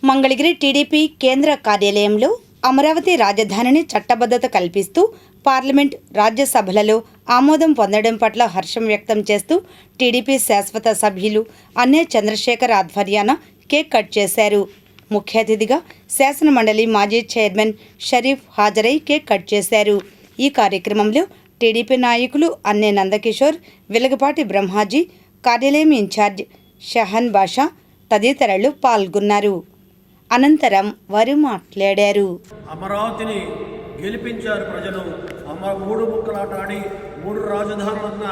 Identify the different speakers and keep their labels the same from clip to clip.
Speaker 1: Mangalagiri TDP కేంద్ర కార్యాలయంలో అమరావతి రాజధానిని చట్టబద్ధత కల్పిస్తూ పార్లమెంట్, రాజ్యసభలలో ఆమోదం పొందడం పట్ల హర్షం వ్యక్తం చేస్తూ టీడీపీ శాశ్వత సభ్యులు అన్నే చంద్రశేఖర్ ఆధ్వర్యాన కేక్ కట్ చేశారు. ముఖ్య అతిథిగా శాసనమండలి మాజీ చైర్మన్ షరీఫ్ హాజరై కేక్ కట్ చేశారు. ఈ కార్యక్రమంలో టీడీపీ నాయకులు అన్నే నందకిషోర్, వెలగపాటి బ్రహ్మాజీ, కార్యాలయం ఇన్ఛార్జ్ షహన్ బాషా తదితరులు పాల్గొన్నారు. అనంతరం వారు మాట్లాడారు.
Speaker 2: అమరావతిని గెలిపించారు ప్రజలు. మూడు ముక్కలాట ఆడి 3 రాజధానులన్న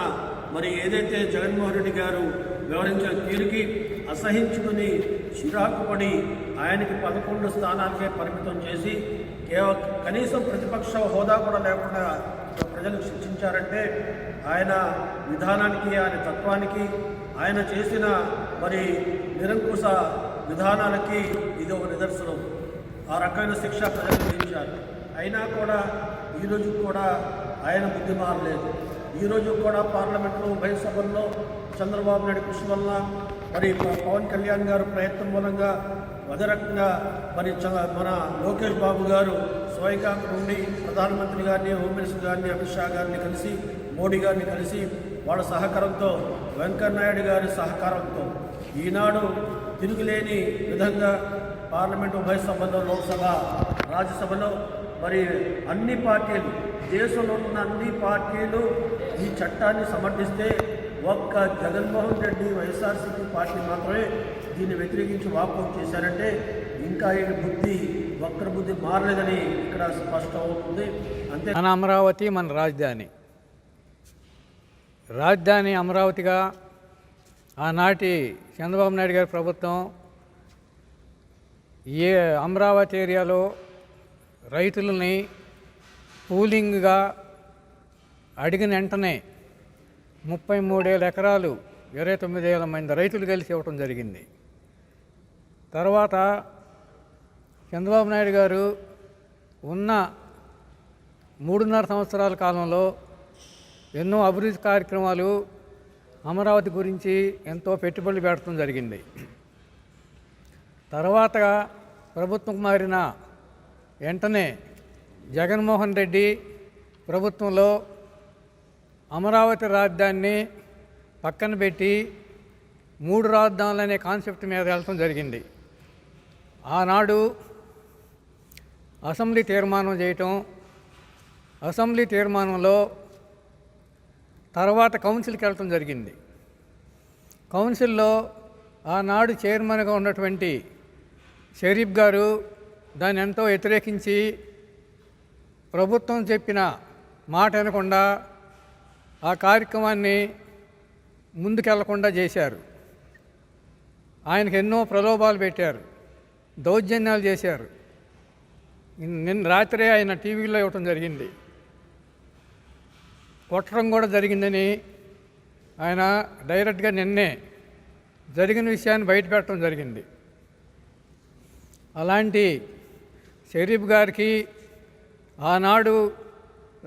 Speaker 2: మరి ఏదైతే జగన్మోహన్ రెడ్డి గారు వివరించిన తీరుకి అసహించుకుని చిరాకు పడి ఆయనకి 11 స్థానాలకే పరిమితం చేసి కనీసం ప్రతిపక్ష హోదా కూడా లేకుండా ప్రజలకు శిక్షించారంటే ఆయన విధానానికి, ఆయన తత్వానికి, ఆయన చేసిన మరి నిరంకుశ విధానాలకి ఇది ఒక నిదర్శనం. ఆ రకమైన శిక్ష ప్రజలు విధించారు. అయినా కూడా ఈరోజు కూడా ఆయన బుద్ధి మారలేదు. ఈరోజు కూడా పార్లమెంట్లో ఉభయ సభల్లో చంద్రబాబు నాయుడు కృషి వల్ల మరి పవన్ కళ్యాణ్ గారు ప్రయత్నం మూలంగా అదే రకంగా మరి మన లోకేష్ బాబు గారు స్వయంగా నుండి ప్రధానమంత్రి గారిని, హోమ్ మినిస్టర్ గారిని, అమిత్ షా గారిని కలిసి, మోడీ గారిని కలిసి వాళ్ళ సహకారంతో, వెంకయ్యనాయుడు గారి సహకారంతో ఈనాడు తిరుగులేని విధంగా పార్లమెంటు ఉభయ సభలో, లోక్సభ, రాజ్యసభలో మరి అన్ని పార్టీలు, దేశంలో ఉన్న అన్ని పార్టీలు ఈ చట్టాన్ని సమర్థిస్తే ఒక్క జగన్మోహన్ రెడ్డి వైఎస్ఆర్సీపీ పార్టీ మాత్రమే దీన్ని వ్యతిరేకించి వాకౌట్ చేశారంటే ఇంకా ఈ బుద్ధి, వక్ర బుద్ధి మారలేదని ఇక్కడ స్పష్టం అవుతుంది. అంతే.
Speaker 3: మన అమరావతి మన రాజధాని అమరావతిగా ఆనాటి చంద్రబాబు నాయుడు గారి ప్రభుత్వం అమరావతి ఏరియాలో రైతులని పూలింగ్గా అడిగిన వెంటనే 33,000 ఎకరాలు 29,000 మంది రైతులు కలిసి ఇవ్వటం జరిగింది. తర్వాత చంద్రబాబు నాయుడు గారు ఉన్న 3.5 సంవత్సరాల కాలంలో ఎన్నో అభివృద్ధి కార్యక్రమాలు అమరావతి గురించి ఎంతో పెట్టుబడులు పెట్టడం జరిగింది. తర్వాత ప్రభుత్వం మారిన వెంటనే జగన్మోహన్ రెడ్డి ప్రభుత్వంలో అమరావతి రాజధానిని పక్కన పెట్టి 3 రాజధానులు అనే కాన్సెప్ట్ మీద వెళ్ళటం జరిగింది. ఆనాడు అసెంబ్లీ తీర్మానం చేయటం, అసెంబ్లీ తీర్మానంలో తర్వాత కౌన్సిల్కి వెళ్ళటం జరిగింది. కౌన్సిల్లో ఆనాడు చైర్మన్గా ఉన్నటువంటి షరీఫ్ గారు దాన్ని ఎంతో వ్యతిరేకించి ప్రభుత్వం చెప్పిన మాట వినకుండా ఆ కార్యక్రమాన్ని ముందుకెళ్లకుండా చేశారు. ఆయనకు ఎన్నో ప్రలోభాలు పెట్టారు, దౌర్జన్యాలు చేశారు. నిన్న రాత్రే ఆయన టీవీలో ఇవ్వటం జరిగింది. కొట్టడం కూడా జరిగిందని ఆయన డైరెక్ట్గా నిన్నే జరిగిన విషయాన్ని బయటపెట్టడం జరిగింది. అలాంటి షరీఫ్ గారికి ఆనాడు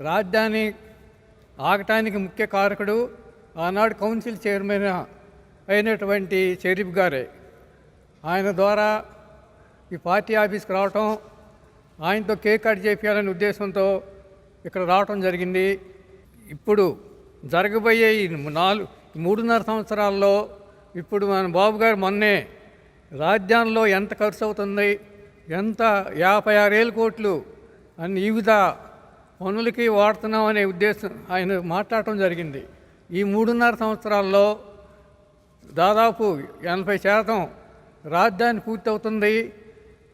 Speaker 3: రాజధాని ఆగటానికి ముఖ్య కారకుడు ఆనాడు కౌన్సిల్ చైర్మన్ అయినటువంటి షరీఫ్ గారే. ఆయన ద్వారా ఈ పార్టీ ఆఫీస్కి రావటం, ఆయనతో కేక్ కట్ చేయించాలనే ఉద్దేశంతో ఇక్కడ రావటం జరిగింది. ఇప్పుడు జరగబోయే ఈ 3.5 సంవత్సరాల్లో ఇప్పుడు మన బాబు గారు మొన్నే రాజధానిలో ఎంత ఖర్చు అవుతుంది, ఎంత 56,000 కోట్లు అన్ని వివిధ పనులకి వాడుతున్నాం అనే ఉద్దేశం ఆయన మాట్లాడటం జరిగింది. ఈ 3.5 సంవత్సరాల్లో దాదాపు 80% రాజధాని పూర్తవుతుంది.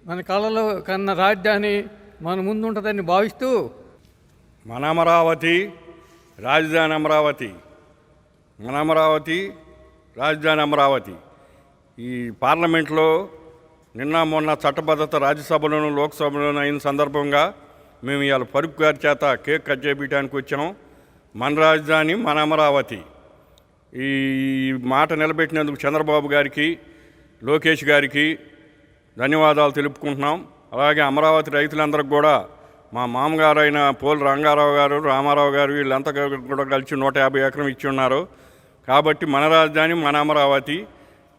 Speaker 3: మన కళలో కన్న రాజధాని మన ముందుంటుందని భావిస్తూ
Speaker 4: మన అమరావతి రాజధాని అమరావతి, మన అమరావతి రాజధాని అమరావతి. ఈ పార్లమెంట్లో నిన్న మొన్న చట్టబద్ధత రాజ్యసభలోను, లోక్సభలోను అయిన సందర్భంగా మేము ఇవాళ ఫరూక్ గారి చేత కేక్ కట్ చేయించడానికి వచ్చాం. మన రాజధాని మన అమరావతి. ఈ మాట నిలబెట్టినందుకు చంద్రబాబు గారికి, లోకేష్ గారికి ధన్యవాదాలు తెలుపుకుంటున్నాం. అలాగే అమరావతి రైతులందరికీ కూడా మా మామగారు అయిన పోల్ రంగారావు గారు, రామారావు గారు వీళ్ళంతా కూడా కలిసి 150 ఎకరం ఇచ్చి ఉన్నారు. కాబట్టి మన రాజధాని మన అమరావతి.